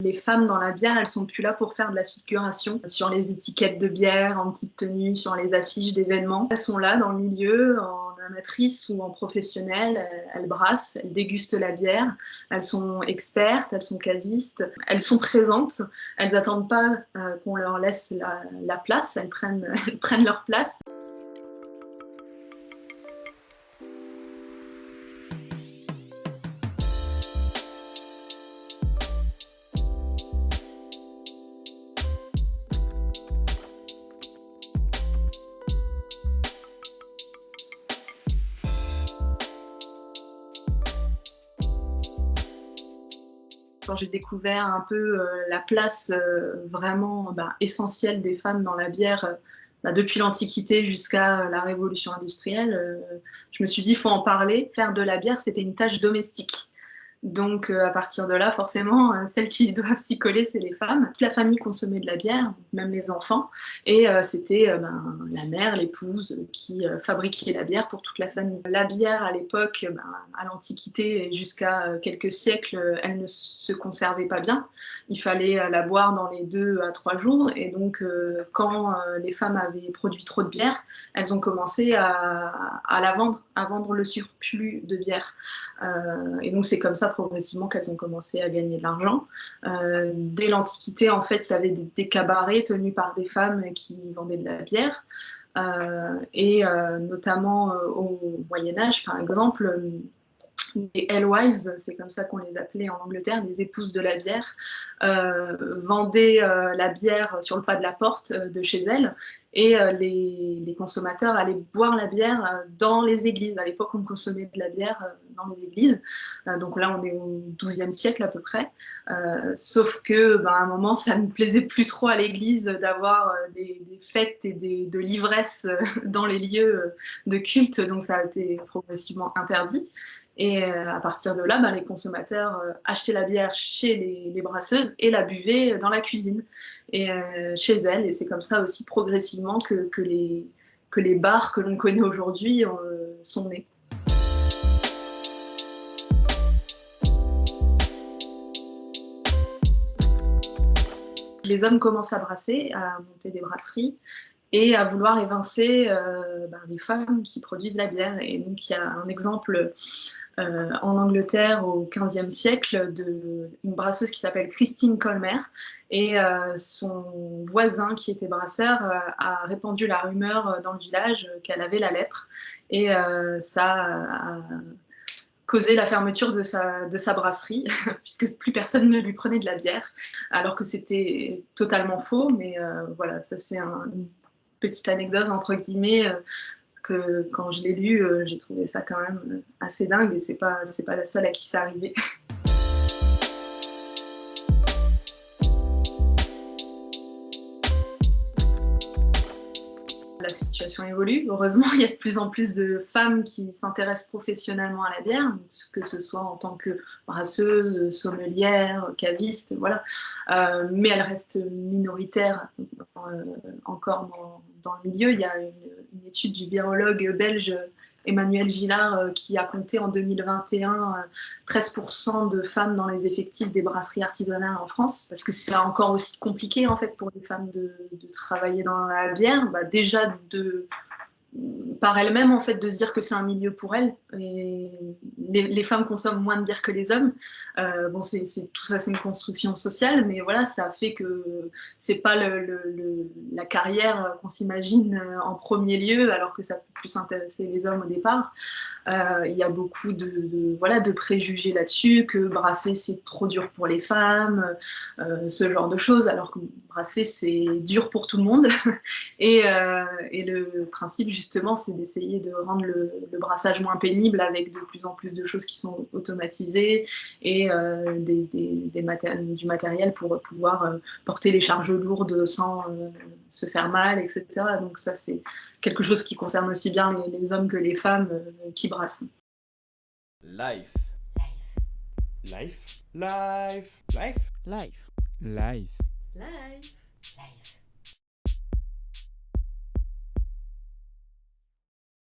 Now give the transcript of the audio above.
Les femmes dans la bière, elles sont plus là pour faire de la figuration sur les étiquettes de bière, en petite tenue, sur les affiches d'événements. Elles sont là dans le milieu, en amatrice ou en professionnelle, elles brassent, elles dégustent la bière, elles sont expertes, elles sont cavistes, elles sont présentes, elles attendent pas qu'on leur laisse la place, elles prennent, elles prennent leur place. Quand j'ai découvert un peu la place vraiment essentielle des femmes dans la bière, depuis l'Antiquité jusqu'à la Révolution industrielle, je me suis dit, il faut en parler. Faire de la bière, c'était une tâche domestique. Donc à partir de là, forcément, celles qui doivent s'y coller, c'est les femmes. Toute la famille consommait de la bière, même les enfants, et c'était la mère, l'épouse, qui fabriquait la bière pour toute la famille. La bière, à l'époque, à l'Antiquité et jusqu'à quelques siècles, elle ne se conservait pas bien. Il fallait la boire dans les 2 à 3 jours, et donc quand les femmes avaient produit trop de bière, elles ont commencé à la vendre, à vendre le surplus de bière. Et donc c'est comme ça progressivement qu'elles ont commencé à gagner de l'argent. Dès l'Antiquité, en fait, il y avait des cabarets tenus par des femmes qui vendaient de la bière. Et notamment au Moyen-Âge, par exemple, les alewives, c'est comme ça qu'on les appelait en Angleterre, les épouses de la bière, vendaient la bière sur le pas de la porte de chez elles, et les consommateurs allaient boire la bière dans les églises. À l'époque, on consommait de la bière dans les églises, donc là on est au XIIe siècle à peu près, sauf que à un moment ça ne plaisait plus trop à l'église d'avoir des fêtes et de l'ivresse dans les lieux de culte, donc ça a été progressivement interdit. Et à partir de là, les consommateurs achetaient la bière chez les brasseuses et la buvaient dans la cuisine et chez elles. Et c'est comme ça aussi progressivement que les bars que l'on connaît aujourd'hui sont nés. Les hommes commencent à brasser, à monter des brasseries et à vouloir évincer les femmes qui produisent la bière. Et donc il y a un exemple en Angleterre au XVe siècle d'une brasseuse qui s'appelle Christine Colmer, et son voisin qui était brasseur a répandu la rumeur dans le village qu'elle avait la lèpre, et ça a causé la fermeture de sa brasserie puisque plus personne ne lui prenait de la bière, alors que c'était totalement faux. Mais voilà, ça c'est une petite anecdote entre guillemets que quand je l'ai lu, j'ai trouvé ça quand même assez dingue, et c'est pas la seule à qui c'est arrivé. La situation évolue. Heureusement, il y a de plus en plus de femmes qui s'intéressent professionnellement à la bière, que ce soit en tant que brasseuse, sommelière, caviste, voilà. Mais elles restent minoritaires encore dans le milieu. Il y a une étude du virologue belge Emmanuel Gillard qui a compté en 2021 13% de femmes dans les effectifs des brasseries artisanales en France, parce que c'est encore aussi compliqué en fait pour les femmes de travailler dans la bière. Déjà par elles-mêmes en fait, de se dire que c'est un milieu pour elles, et les femmes consomment moins de bière que les hommes. Bon, tout ça, c'est une construction sociale, mais voilà, ça fait que c'est pas la carrière qu'on s'imagine en premier lieu, alors que ça peut plus intéresser les hommes au départ. Il y a beaucoup voilà, de préjugés là-dessus, que brasser c'est trop dur pour les femmes, ce genre de choses, alors que brasser c'est dur pour tout le monde. Et le principe justement, c'est d'essayer de rendre le brassage moins pénible, avec de plus en plus de choses qui sont automatisées, et du matériel pour pouvoir porter les charges lourdes sans se faire mal, etc. Donc ça, c'est quelque chose qui concerne aussi bien les hommes que les femmes qui brassent. Life. Life. Life. Life. Life. Life. Life. Life.